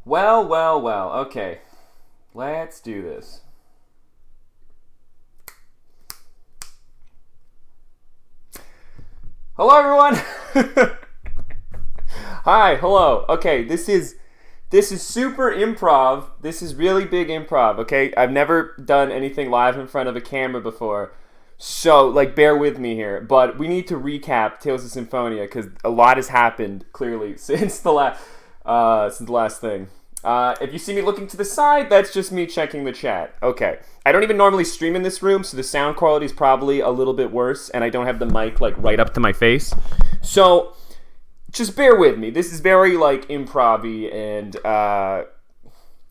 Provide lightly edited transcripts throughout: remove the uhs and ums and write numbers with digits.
Well, well, well. Okay. Let's do this. Hello, everyone. Hi. Hello. Okay. This is super improv. This is really big improv. Okay. I've never done anything live in front of a camera before, so like bear with me here. But we need to recap Tales of Symphonia because a lot has happened clearly since the last thing. If you see me looking to the side, that's just me checking the chat. Okay. I don't even normally stream in this room, so the sound quality is probably a little bit worse, and I don't have the mic like right up to my face. So just bear with me. This is very like improv-y, and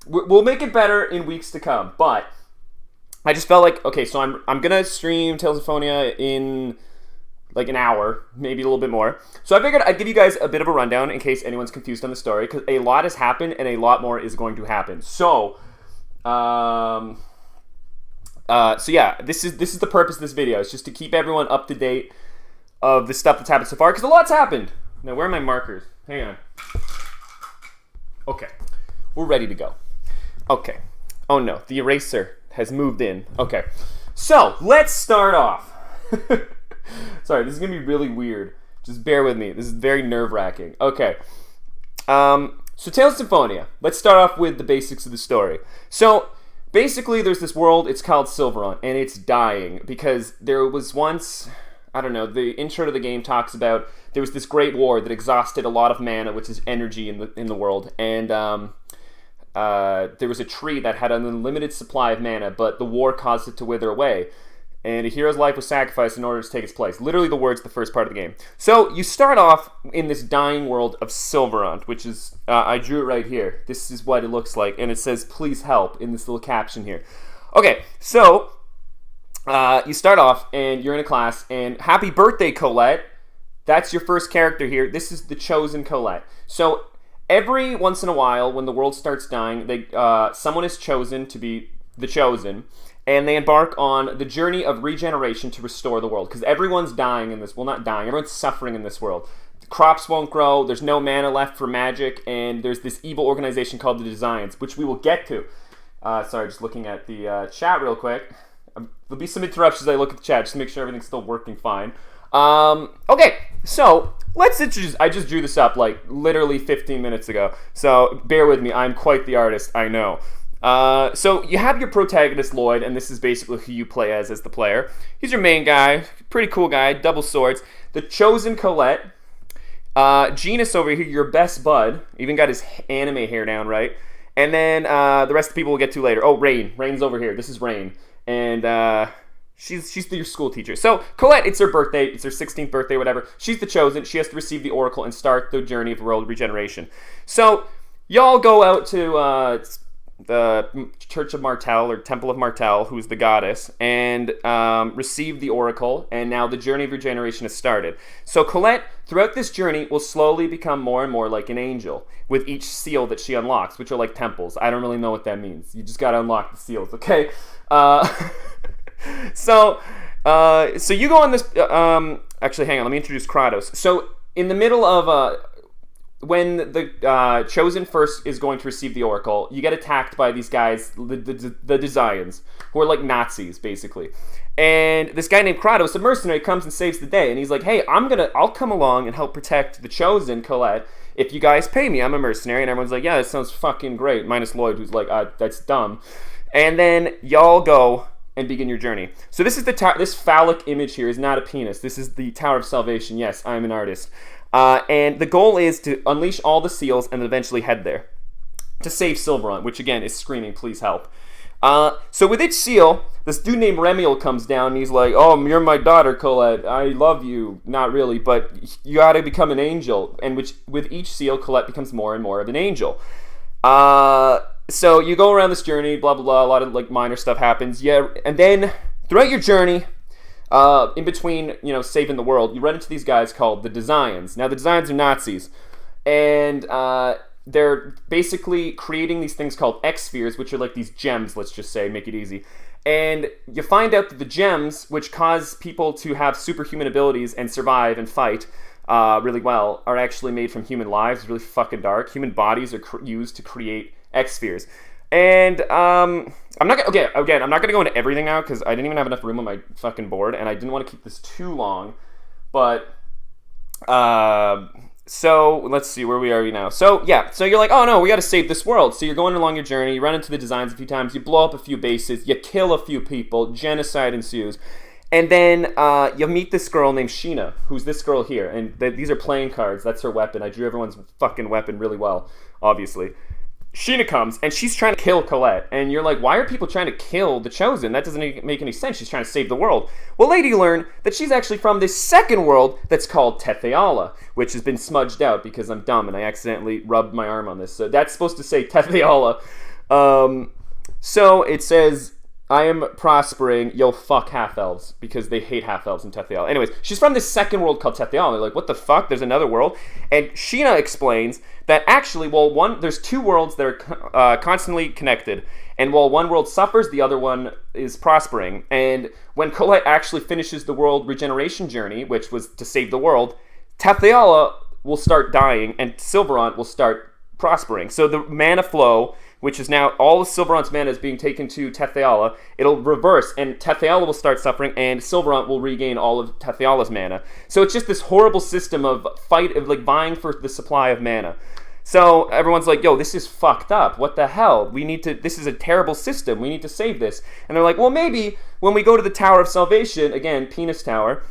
we'll make it better in weeks to come. But I just felt like, okay, so I'm gonna stream Tales of Phonia in like an hour, maybe a little bit more. So I figured I'd give you guys a bit of a rundown in case anyone's confused on the story, because a lot has happened and a lot more is going to happen. So, yeah, this is the purpose of this video. It's just to keep everyone up to date of the stuff that's happened so far, because a lot's happened. Now, where are my markers? Hang on. Okay, we're ready to go. Okay. Oh no, the eraser has moved in. Okay, so let's start off. Sorry, this is gonna be really weird. Just bear with me. This is very nerve-wracking. Okay. So Tales of Symphonia. Let's start off with the basics of the story. So basically, there's this world. It's called Silveron, and it's dying because there was once, I don't know. The intro to the game talks about there was this great war that exhausted a lot of mana, which is energy in the world, and there was a tree that had an unlimited supply of mana, but the war caused it to wither away. And a hero's life was sacrificed in order to take its place. Literally the words, the first part of the game. So you start off in this dying world of Silverant, which is, I drew it right here. This is what it looks like. And it says, please help, in this little caption here. Okay, so you start off and you're in a class. And happy birthday, Colette. That's your first character here. This is the chosen Colette. So every once in a while, when the world starts dying, someone is chosen to be the chosen. And they embark on the journey of regeneration to restore the world. Because everyone's dying in this... Well, not dying. Everyone's suffering in this world. The crops won't grow. There's no mana left for magic. And there's this evil organization called the Designs, which we will get to. Sorry, just looking at the chat real quick. There'll be some interruptions as I look at the chat just to make sure everything's still working fine. Okay, so let's introduce... I just drew this up like literally 15 minutes ago. So bear with me. I'm quite the artist, I know. So you have your protagonist Lloyd, and this is basically who you play as the player. He's your main guy, pretty cool guy, double swords. The chosen Colette, Genus over here, your best bud, even got his anime hair down right. And then the rest of the people we'll get to later. Oh, Rain's over here. This is Rain, and she's your school teacher. So Colette, it's her birthday. It's her 16th birthday, whatever. She's the chosen. She has to receive the oracle and start the journey of world regeneration. So y'all go out to the Church of Martel, or Temple of Martel, who's the goddess, and receive the oracle, and now the journey of regeneration has started. So Colette, throughout this journey, will slowly become more and more like an angel with each seal that she unlocks, which are like temples. I don't really know what that means. You just gotta unlock the seals, okay? So you go on this... actually, hang on, let me introduce Kratos. So in the middle of... when the chosen first is going to receive the oracle, you get attacked by these guys, the Designs, who are like Nazis, basically. And this guy named Kratos, a mercenary, comes and saves the day. And he's like, hey, I'll come along and help protect the chosen Colette if you guys pay me. I'm a mercenary. And everyone's like, yeah, that sounds fucking great. Minus Lloyd, who's like, that's dumb. And then y'all go and begin your journey. So this is this phallic image here is not a penis. This is the Tower of Salvation. Yes, I'm an artist. And the goal is to unleash all the seals and eventually head there to save Silveron, which again is screaming, please help. So with each seal, this dude named Remiel comes down and he's like, oh, you're my daughter, Colette. I love you. Not really, but you gotta become an angel. And with each seal, Colette becomes more and more of an angel. So you go around this journey, blah, blah, blah. A lot of like minor stuff happens. Yeah, and then throughout your journey... in between, saving the world, you run into these guys called the Designs. Now, the Designs are Nazis, and they're basically creating these things called X-Spheres, which are like these gems, let's just say, make it easy. And you find out that the gems, which cause people to have superhuman abilities and survive and fight, really well are actually made from human lives. It's really fucking dark. Human bodies are used to create X-spheres. And I'm not gonna, okay, again, I'm not gonna go into everything now because I didn't even have enough room on my fucking board, and I didn't want to keep this too long. But so let's see, where we are now. So yeah, so you're like, oh no, we got to save this world. So you're going along your journey. You run into the designs a few times. You blow up a few bases. You kill a few people. Genocide ensues. And then you'll meet this girl named Sheena, who's this girl here. And these are playing cards. That's her weapon. I drew everyone's fucking weapon really well, obviously. Sheena comes, and she's trying to kill Colette. And you're like, why are people trying to kill the Chosen? That doesn't make any sense. She's trying to save the world. Well, later you learn that she's actually from this second world that's called Tetheala, which has been smudged out because I'm dumb and I accidentally rubbed my arm on this. So that's supposed to say Tetheala. So it says, I am prospering, yo, fuck half-elves, because they hate half-elves in Tetheala. Anyways, she's from this second world called Tetheala. They're like, what the fuck? There's another world? And Sheena explains that actually, there's two worlds that are constantly connected. And while one world suffers, the other one is prospering. And when Colette actually finishes the world regeneration journey, which was to save the world, Tetheala will start dying, and Silverant will start prospering. So the mana flow, which is now all of Silverant's mana is being taken to Tetheala, it'll reverse, and Tetheala will start suffering, and Silverant will regain all of Tetheala's mana. So it's just this horrible system of like vying for the supply of mana. So everyone's like, yo, this is fucked up. What the hell? This is a terrible system. We need to save this. And they're like, well, maybe when we go to the Tower of Salvation, again, Penis Tower,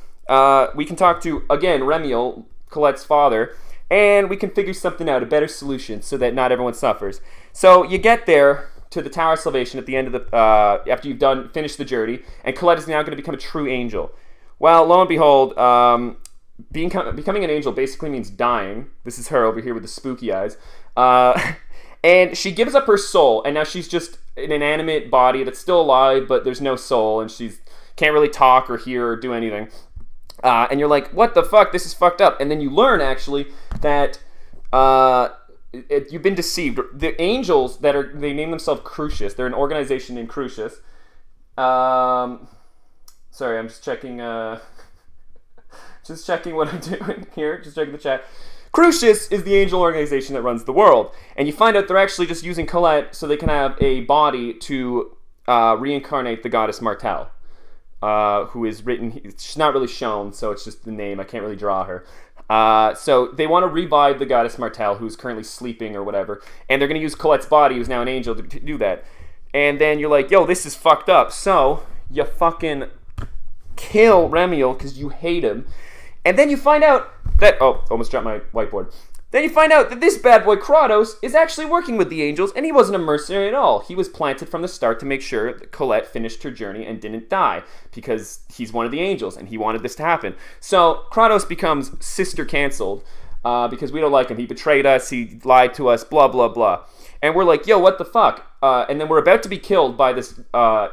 we can talk to, again, Remiel, Colette's father, and we can figure something out, a better solution, so that not everyone suffers. So you get there to the Tower of Salvation at the end of the after you've finished the journey, and Colette is now going to become a true angel. Well, lo and behold, becoming an angel basically means dying. This is her over here with the spooky eyes, and she gives up her soul, and now she's just an inanimate body that's still alive, but there's no soul, and she can't really talk or hear or do anything. And you're like, what the fuck? This is fucked up. And then you learn, actually, that you've been deceived. The angels they name themselves Crucius. They're an organization named Crucius. Sorry, I'm just checking what I'm doing here. Just checking the chat. Crucius is the angel organization that runs the world. And you find out they're actually just using Colette so they can have a body to reincarnate the goddess Martel. Who is written, she's not really shown, so it's just the name, I can't really draw her. So they want to revive the goddess Martel, who's currently sleeping or whatever, and they're going to use Colette's body, who's now an angel, to do that. And then you're like, yo, this is fucked up. So you fucking kill Remiel because you hate him. And then you find out that, oh, almost dropped my whiteboard. Then you find out that this bad boy Kratos is actually working with the angels, and he wasn't a mercenary at all. He was planted from the start to make sure that Colette finished her journey and didn't die, because he's one of the angels, and he wanted this to happen. So Kratos becomes sister canceled, because we don't like him. He betrayed us, he lied to us, blah, blah, blah. And we're like, yo, what the fuck? And then we're about to be killed by this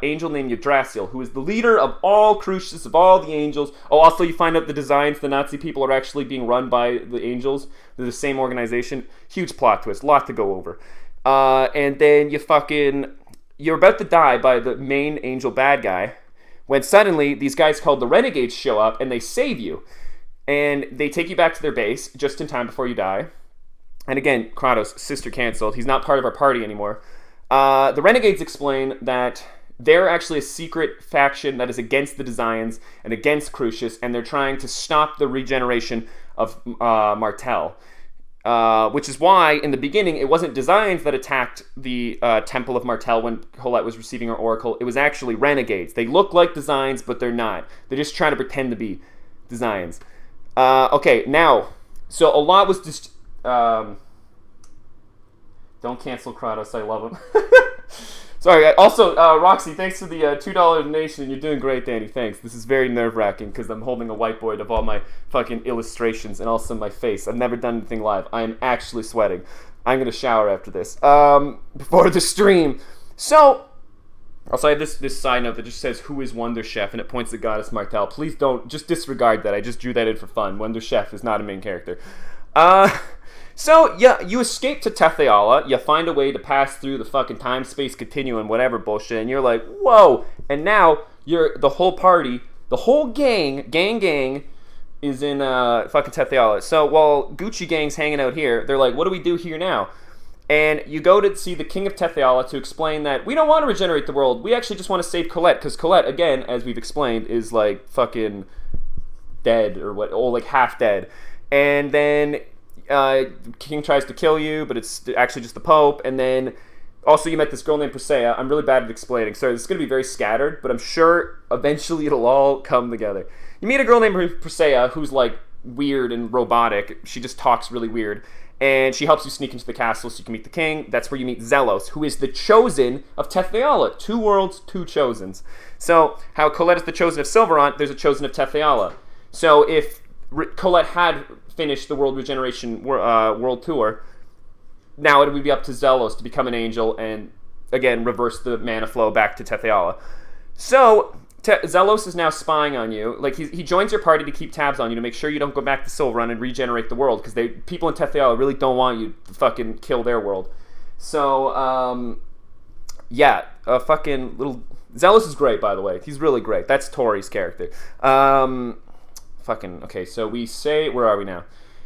angel named Yggdrasil, who is the leader of all Crucius, of all the angels. Oh, also you find out the designs, the Nazi people are actually being run by the angels. They're the same organization. Huge plot twist, lot to go over. And then you're about to die by the main angel bad guy, when suddenly these guys called the Renegades show up, and they save you. And they take you back to their base just in time before you die. And again, Kratos, sister canceled. He's not part of our party anymore. The Renegades explain that they're actually a secret faction that is against the Designs and against Crucius, and they're trying to stop the regeneration of Martel. Which is why, in the beginning, it wasn't Designs that attacked the Temple of Martel when Colette was receiving her oracle. It was actually Renegades. They look like Designs, but they're not. They're just trying to pretend to be Designs. Okay, now, so a lot was just... don't cancel Kratos, I love him. Sorry, also, Roxy, thanks for the $2 donation. You're doing great, Danny, thanks. This is very nerve-wracking because I'm holding a whiteboard of all my fucking illustrations and also my face. I've never done anything live. I am actually sweating. I'm going to shower after this. Before the stream. So, also I have this side note that just says, who is Wonder Chef? And it points to Goddess Martel. Please don't, just disregard that. I just drew that in for fun. Wonder Chef is not a main character. So, yeah, you escape to Tetheala, you find a way to pass through the fucking time-space continuum, whatever bullshit, and you're like, whoa! And now, the whole party, the whole gang, is in fucking Tetheala. So while Gucci Gang's hanging out here, they're like, what do we do here now? And you go to see the King of Tetheala to explain that we don't want to regenerate the world. We actually just want to save Colette, because Colette, again, as we've explained, is like fucking dead or what, or like half dead. And then King tries to kill you, but it's actually just the Pope. And then also you met this girl named Persea. I'm really bad at explaining, so it's going to be very scattered, but I'm sure eventually it'll all come together. You meet a girl named Persea who's like weird and robotic. She just talks really weird. And she helps you sneak into the castle so you can meet the king. That's where you meet Zelos, who is the chosen of Tetheala. 2 worlds, 2 chosens. So, how Colette is the chosen of Silverant, there's a chosen of Tetheala. So, if Colette had finished the World Regeneration World Tour, now it would be up to Zelos to become an angel and, again, reverse the mana flow back to Tetheala. So, Zelos is now spying on you. Like, he joins your party to keep tabs on you, to make sure you don't go back to Silverun and regenerate the world, because people in Tetheala really don't want you to fucking kill their world. So, yeah, fucking little... Zelos is great, by the way. He's really great. That's Tori's character. Okay, so we say... Where are we now?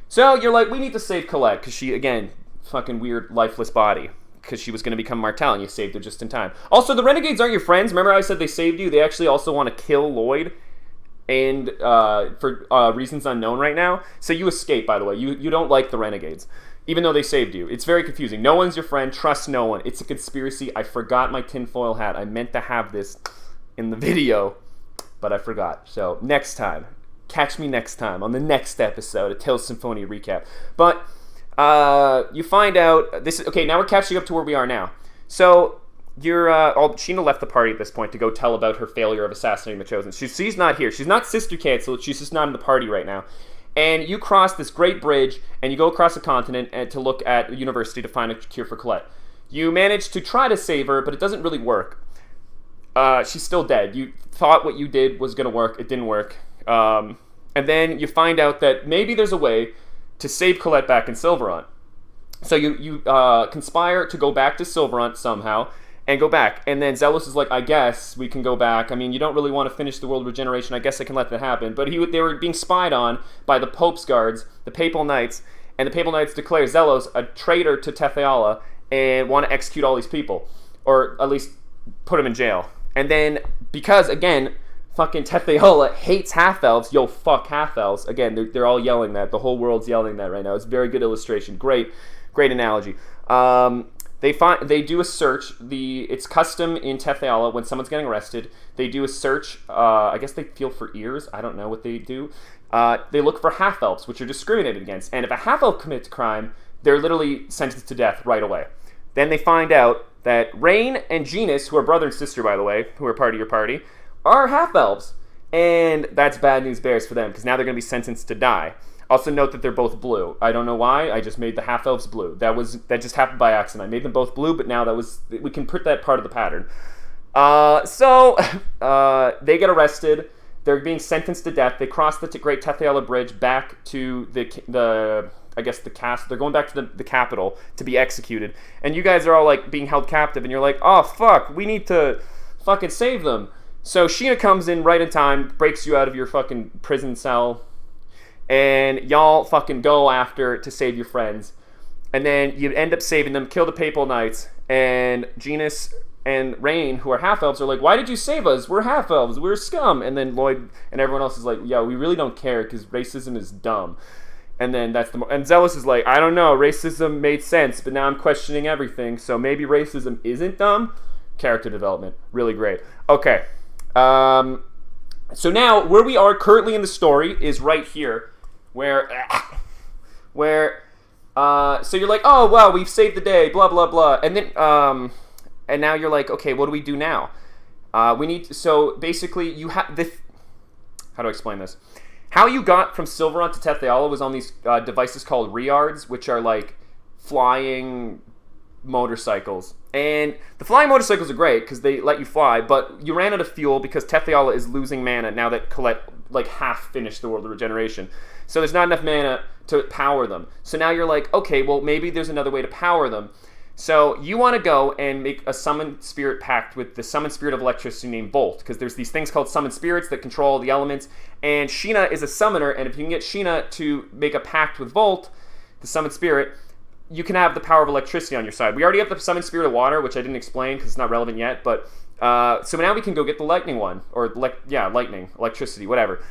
So, you're like, we need to save Colette, because she, again, fucking weird, lifeless body. Because she was going to become Martel, and you saved her just in time. Also, the Renegades aren't your friends. Remember how I said they saved you? They actually also want to kill Lloyd, and for reasons unknown right now. So you escape, by the way. You don't like the Renegades, even though they saved you. It's very confusing. No one's your friend. Trust no one. It's a conspiracy. I forgot my tinfoil hat. I meant to have this in the video, but I forgot. So next time. Catch me next time on the next episode of Tales Symphonia Recap. But... you find out this is okay. Now we're catching up to where we are now. So you're Sheena left the party at this point to go tell about her failure of assassinating the Chosen. She's not here. She's not sister canceled. She's just not in the party right now. And you cross this great bridge and you go across the continent and to look at the university to find a cure for Colette. You manage to try to save her, but it doesn't really work. She's still dead. You thought what you did was going to work. It didn't work. And then you find out that maybe there's a way to save Colette back in Silverant. So you conspire to go back to Silverant somehow and go back. And then Zelos is like, I guess we can go back. I mean, you don't really want to finish the world regeneration. I guess I can let that happen. But they were being spied on by the Pope's guards, the Papal Knights, and the Papal Knights declare Zelos a traitor to Tetheala and want to execute all these people. Or at least put him in jail. And then, because, again... fucking Tetheala hates half-elves. Yo, fuck half-elves. Again, they're all yelling that. The whole world's yelling that right now. It's a very good illustration. Great analogy. They do a search. It's custom in Tetheala when someone's getting arrested. They do a search. I guess they feel for ears. I don't know what they do. They look for half-elves, which are discriminated against. And if a half-elf commits a crime, they're literally sentenced to death right away. Then they find out that Rain and Genus, who are brother and sister, by the way, who are part of your party, are half-elves. And that's bad news bears for them, because now they're going to be sentenced to die. Also note that they're both blue. I don't know why, I just made the half-elves blue. That just happened by accident. I made them both blue, but now we can put that part of the pattern. So they get arrested. They're being sentenced to death. They cross the Great Tetheala Bridge back to the castle. They're going back to the capital to be executed. And you guys are all like being held captive, and you're like, oh fuck, we need to fucking save them. So Sheena comes in right in time, breaks you out of your fucking prison cell, and y'all fucking go after to save your friends. And then you end up saving them, kill the Papal Knights, and Genus and Rain, who are half-elves, are like, why did you save us? We're half-elves, we're scum. And then Lloyd and everyone else is like, yeah, we really don't care because racism is dumb. And then and Zealous is like, I don't know, racism made sense, but now I'm questioning everything, so maybe racism isn't dumb? Character development, really great. Okay. So now, where we are currently in the story is right here, where, so you're like, oh, wow, we've saved the day, blah, blah, blah, and then, and now you're like, okay, what do we do now? So basically, you have this, how do I explain this? How you got from Silverant to Tetheala was on these devices called Riards, which are like flying motorcycles. And the flying motorcycles are great because they let you fly, but you ran out of fuel because Tetheala is losing mana now that Colette like half finished the World of Regeneration. So there's not enough mana to power them. So now you're like, okay, well maybe there's another way to power them. So you want to go and make a summon spirit pact with the summon spirit of electricity named Volt, because there's these things called summon spirits that control the elements, and Sheena is a summoner, and if you can get Sheena to make a pact with Volt, the summon spirit, you can have the power of electricity on your side. We already have the summon spirit of water, which I didn't explain because it's not relevant yet, but so now we can go get the lightning one, or lightning, electricity, whatever.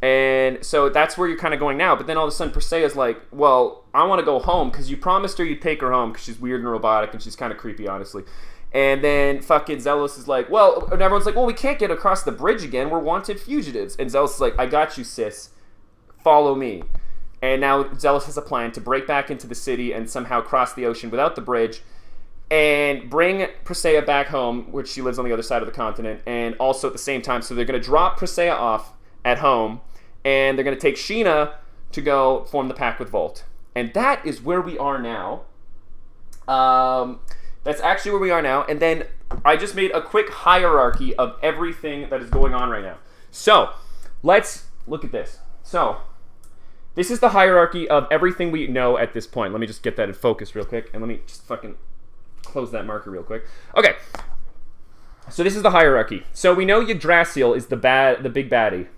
And so that's where you're kind of going now. But then all of a sudden, Perseia's like, well, I want to go home because you promised her you'd take her home because she's weird and robotic and she's kind of creepy, honestly. And then fucking Zelos is like, well, and everyone's like, well, we can't get across the bridge again. We're wanted fugitives. And Zelos is like, I got you, sis. Follow me. And now Zelos has a plan to break back into the city and somehow cross the ocean without the bridge and bring Perseia back home, which she lives on the other side of the continent, and also at the same time, so they're going to drop Perseia off at home, and they're going to take Sheena to go form the pact with Volt. And that is where we are now. That's actually where we are now. And then I just made a quick hierarchy of everything that is going on right now. So let's look at this. So this is the hierarchy of everything we know at this point. Let me just get that in focus real quick. And let me just fucking close that marker real quick. Okay. So this is the hierarchy. So we know Yggdrasil is the big baddie.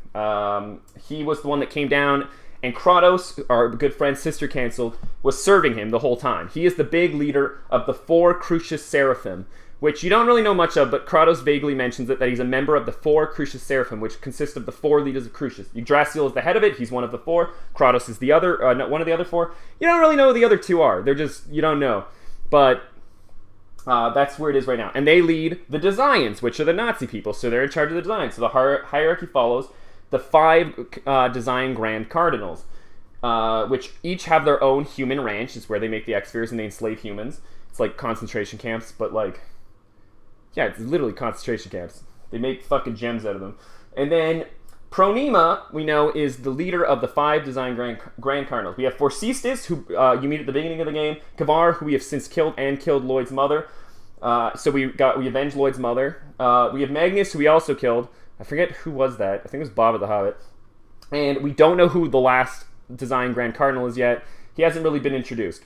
He was the one that came down, and Kratos, our good friend Sister Cancelled, was serving him the whole time. He is the big leader of the 4 Crucius Seraphim, which you don't really know much of, but Kratos vaguely mentions it, that he's a member of the 4 Crucius Seraphim, which consist of the 4 leaders of Crucius. Yggdrasil is the head of it. He's one of the 4. Kratos is the other, one of the other 4. You don't really know who the other 2 are. They're just, you don't know. But that's where it is right now. And they lead the Desians, which are the Nazi people. So they're in charge of the Desians. So the hierarchy follows the 5 Desian Grand Cardinals, which each have their own human ranch. It's where they make the X-Spheres and they enslave humans. It's like concentration camps, but like, yeah, it's literally concentration camps. They make fucking gems out of them. And then Pronema, we know, is the leader of the 5 Desian Grand Cardinals. We have Forcestis, who you meet at the beginning of the game. Kavar, who we have since killed, and killed Lloyd's mother. So we avenged Lloyd's mother. We have Magnus, who we also killed. I forget who was that. I think it was Bob the Hobbit. And we don't know who the last Desian Grand Cardinal is yet. He hasn't really been introduced.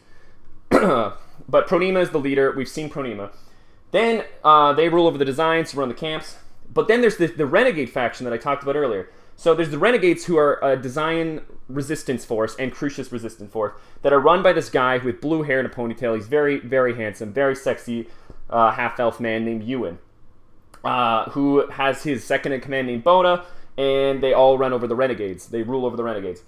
But Pronema is the leader. We've seen Pronema. Then they rule over the Desians who run the camps. But then there's the Renegade faction that I talked about earlier. So there's the Renegades, who are a Desian resistance force and Crucius resistance force that are run by this guy with blue hair and a ponytail. He's very, very handsome, very sexy half-elf man named Ewan, who has his second-in-command named Bona, and they all run over the Renegades. They rule over the Renegades.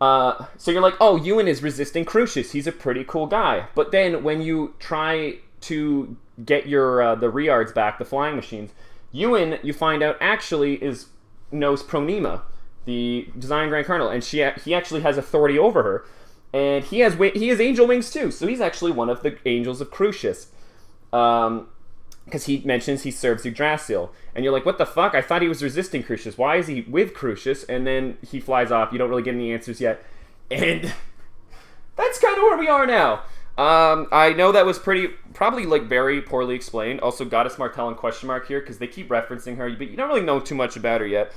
So you're like, oh, Ewan is resisting Crucius. He's a pretty cool guy. But then when you try to get your the Riards back, the flying machines, Ewan, you find out, actually knows Pronema, the Desian Grand Cardinal, and he actually has authority over her. And he has angel wings too, so he's actually one of the angels of Crucius. Because he mentions he serves Yggdrasil. And you're like, what the fuck? I thought he was resisting Crucius. Why is he with Crucius? And then he flies off. You don't really get any answers yet. And that's kind of where we are now. I know that was probably like very poorly explained. Also, Goddess Martell in question mark here, because they keep referencing her, but you don't really know too much about her yet.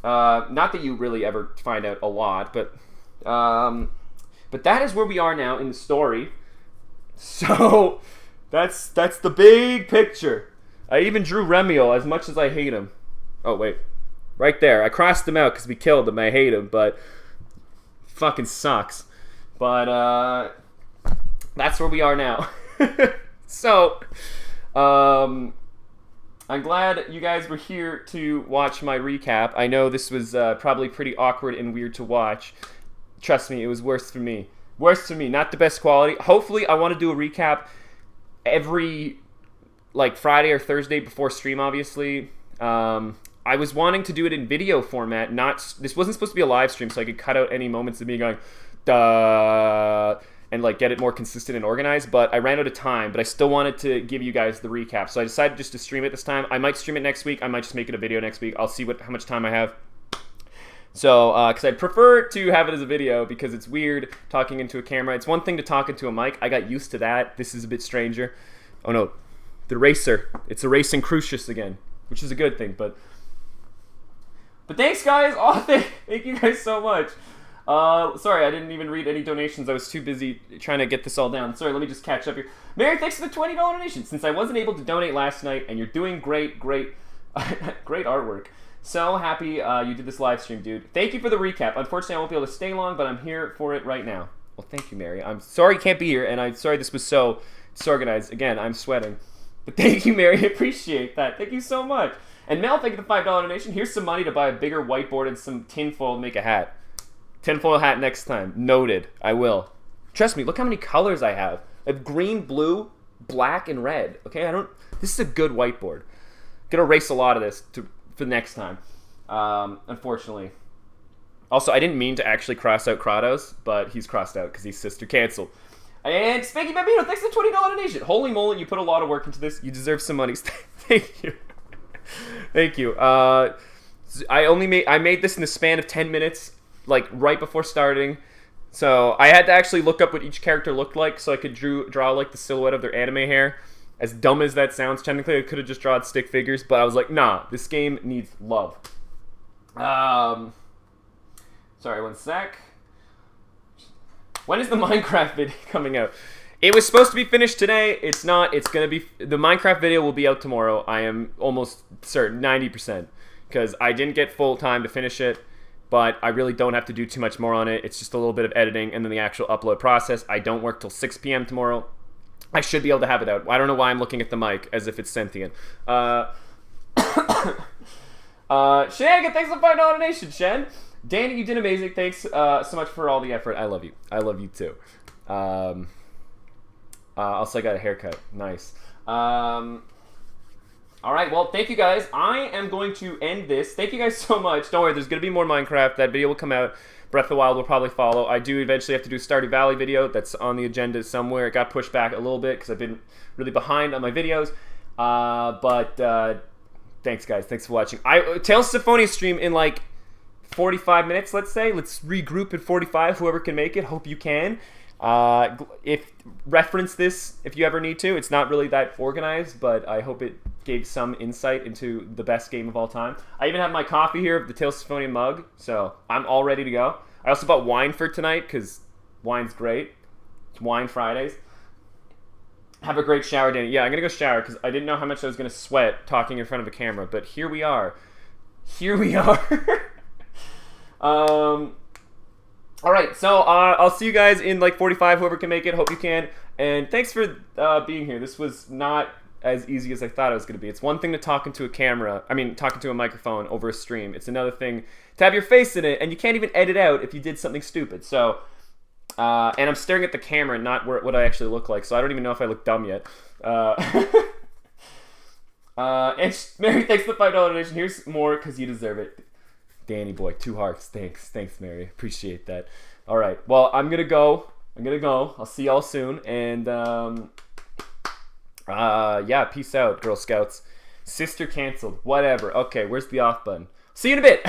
Not that you really ever find out a lot, but that is where we are now in the story. So that's the big picture. I even drew Remiel, as much as I hate him. Oh wait, right there. I crossed him out because we killed him. I hate him, but fucking sucks. But that's where we are now. So, I'm glad you guys were here to watch my recap. I know this was probably pretty awkward and weird to watch. Trust me, it was worse for me. Worse for me, not the best quality. Hopefully, I want to do a recap every, like, Friday or Thursday before stream, obviously. I was wanting to do it in video format. This wasn't supposed to be a live stream, so I could cut out any moments of me going, duh, and like get it more consistent and organized, but I ran out of time, but I still wanted to give you guys the recap, so I decided just to stream it this time. I might stream it next week. I might just make it a video next week. I'll see how much time I have. So, because I'd prefer to have it as a video, because it's weird talking into a camera. It's one thing to talk into a mic. I got used to that. This is a bit stranger. Oh no, the racer. It's a racing Crucius again, which is a good thing, but thanks, guys. Oh, thank you guys so much. Sorry, I didn't even read any donations. I was too busy trying to get this all down. Sorry, let me just catch up here. Mary, thanks for the $20 donation. Since I wasn't able to donate last night, and you're doing great, great artwork. So happy you did this live stream, dude. Thank you for the recap. Unfortunately, I won't be able to stay long, but I'm here for it right now. Well, thank you, Mary. I'm sorry you can't be here, and I'm sorry this was so disorganized. Again, I'm sweating. But thank you, Mary. I appreciate that. Thank you so much. And Mel, thank you for the $5 donation. Here's some money to buy a bigger whiteboard and some tinfoil to make a hat. Tinfoil hat next time. Noted. I will. Trust me, look how many colors I have. I have green, blue, black, and red. Okay, this is a good whiteboard. I'm gonna erase a lot of this for next time. Unfortunately. Also, I didn't mean to actually cross out Kratos, but he's crossed out because he's sister canceled. And Spanky Bambino, thanks for the $20 donation. Holy moly, you put a lot of work into this. You deserve some money. Thank you. Thank you. I made this in the span of 10 minutes, like right before starting. So I had to actually look up what each character looked like so I could draw like the silhouette of their anime hair. As dumb as that sounds, technically I could have just drawn stick figures, but I was like, nah, this game needs love. Sorry, one sec. When is the Minecraft video coming out? It was supposed to be finished today. It's not. It's going to be... The Minecraft video will be out tomorrow. I am almost certain, 90%. Because I didn't get full time to finish it. But I really don't have to do too much more on it. It's just a little bit of editing and then the actual upload process. I don't work till 6 p.m. tomorrow. I should be able to have it out. I don't know why I'm looking at the mic as if it's sentient. Shen, thanks for the $5 donation, Shen. Danny, you did amazing. Thanks so much for all the effort. I love you. I love you too. Also, I got a haircut. Nice. All right. Well, thank you guys. I am going to end this. Thank you guys so much. Don't worry. There's going to be more Minecraft. That video will come out. Breath of the Wild will probably follow. I do eventually have to do a Stardew Valley video. That's on the agenda somewhere. It got pushed back a little bit because I've been really behind on my videos. Thanks, guys. Thanks for watching. Tales of Symphonia stream in like 45 minutes, let's say. Let's regroup at 45. Whoever can make it. Hope you can. If reference this if you ever need to. It's not really that organized, but I hope it gave some insight into the best game of all time. I even have my coffee here, the Tales of Symphonia mug, so I'm all ready to go. I also bought wine for tonight because wine's great. It's Wine Fridays. Have a great shower, Danny. Yeah, I'm gonna go shower because I didn't know how much I was gonna sweat talking in front of a camera, but here we are. Here we are. All right, so I'll see you guys in like 45, whoever can make it. Hope you can. And thanks for being here. This was not as easy as I thought it was going to be. It's one thing to talk into a camera, talking to a microphone over a stream. It's another thing to have your face in it, and you can't even edit out if you did something stupid. So, and I'm staring at the camera, not what I actually look like, so I don't even know if I look dumb yet. And Mary, thanks for the $5 donation. Here's more because you deserve it. Danny boy, 2 hearts. Thanks, Mary. Appreciate that. All right. Well, I'm gonna go. I'll see y'all soon. And yeah, peace out, Girl Scouts. Sister canceled. Whatever. Okay, where's the off button? See you in a bit.